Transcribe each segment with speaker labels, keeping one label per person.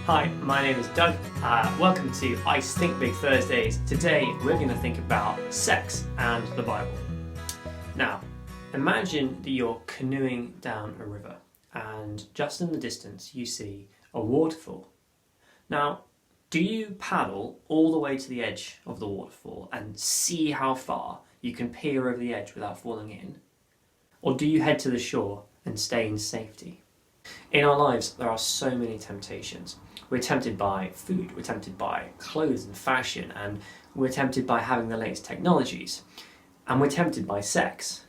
Speaker 1: Hi, my name is Doug. Welcome to I Think Big Thursdays. Today we're going to think about sex and the Bible. Now, imagine that you're canoeing down a river and just in the distance you see a waterfall. Now, do you paddle all the way to the edge of the waterfall and see how far you can peer over the edge without falling in? Or do you head to the shore and stay in safety? In our lives, there are so many temptations. We're tempted by food, we're tempted by clothes and fashion, and we're tempted by having the latest technologies, and we're tempted by sex.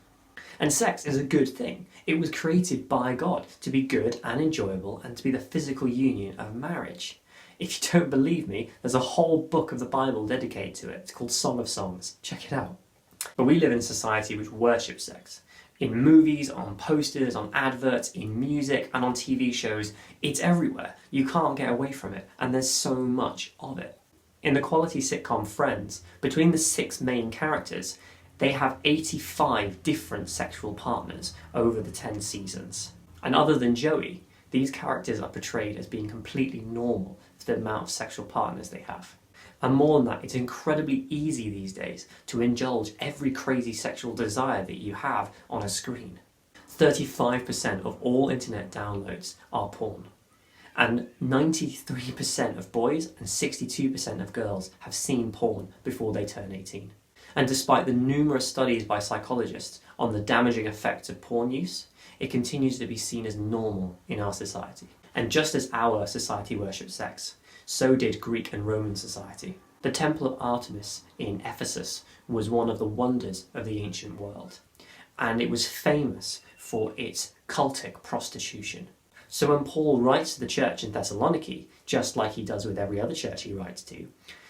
Speaker 1: And sex is a good thing. It was created by God to be good and enjoyable and to be the physical union of marriage. If you don't believe me, there's a whole book of the Bible dedicated to it. It's called Song of Songs. Check it out. But we live in a society which worships sex. In movies, on posters, on adverts, in music and on TV shows, it's everywhere. You can't get away from it, and there's so much of it. In the quality sitcom Friends, between the 6 main characters, they have 85 different sexual partners over the 10 seasons. And other than Joey, these characters are portrayed as being completely normal for the amount of sexual partners they have. And more than that, it's incredibly easy these days to indulge every crazy sexual desire that you have on a screen. 35% of all internet downloads are porn. And 93% of boys and 62% of girls have seen porn before they turn 18. And despite the numerous studies by psychologists on the damaging effects of porn use, it continues to be seen as normal in our society. And just as our society worshipped sex, so did Greek and Roman society. The Temple of Artemis in Ephesus was one of the wonders of the ancient world, and it was famous for its cultic prostitution. So when Paul writes to the church in Thessaloniki, just like he does with every other church he writes to,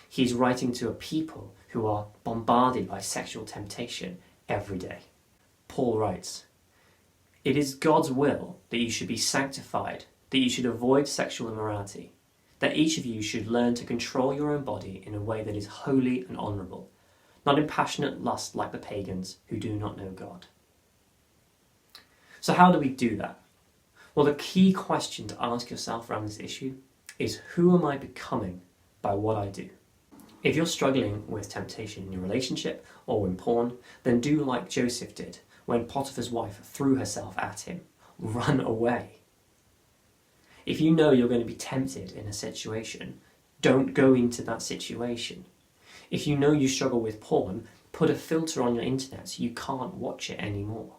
Speaker 1: he's writing to a people who are bombarded by sexual temptation every day. Paul writes, "It is God's will that you should be sanctified, that you should avoid sexual immorality, that each of you should learn to control your own body in a way that is holy and honourable, not in passionate lust like the pagans who do not know God." So how do we do that? Well, the key question to ask yourself around this issue is, who am I becoming by what I do? If you're struggling with temptation in your relationship or in porn, then do like Joseph did when Potiphar's wife threw herself at him. Run away. If you know you're going to be tempted in a situation, don't go into that situation. If you know you struggle with porn, put a filter on your internet so you can't watch it anymore.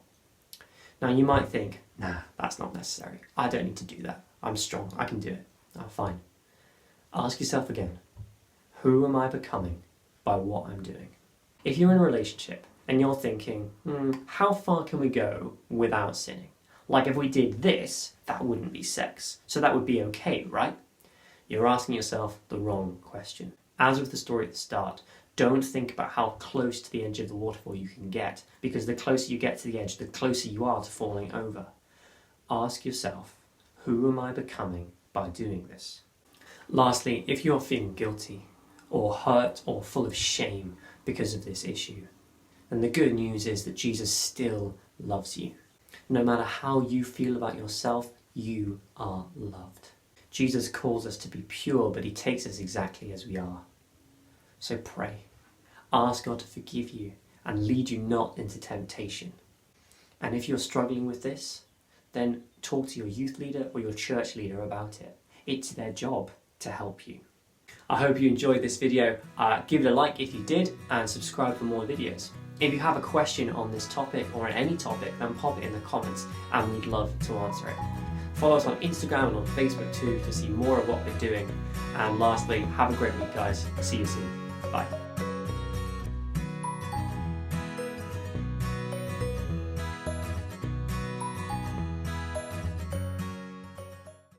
Speaker 1: Now you might think, nah, that's not necessary. I don't need to do that. I'm strong. I can do it. I'm fine. Ask yourself again, who am I becoming by what I'm doing? If you're in a relationship and you're thinking, how far can we go without sinning? Like if we did this, that wouldn't be sex, so that would be okay, right? You're asking yourself the wrong question. As with the story at the start, don't think about how close to the edge of the waterfall you can get, because the closer you get to the edge, the closer you are to falling over. Ask yourself, who am I becoming by doing this? Lastly, if you're feeling guilty or hurt or full of shame because of this issue, then the good news is that Jesus still loves you. No matter how you feel about yourself, you are loved. Jesus calls us to be pure, but he takes us exactly as we are. So pray. Ask God to forgive you and lead you not into temptation. And if you're struggling with this, then talk to your youth leader or your church leader about it. It's their job to help you. I hope you enjoyed this video. Give it a like if you did, and subscribe for more videos. If you have a question on this topic or on any topic, then pop it in the comments and we'd love to answer it. Follow us on Instagram and on Facebook too to see more of what we're doing. And lastly, have a great week guys. See you soon. Bye.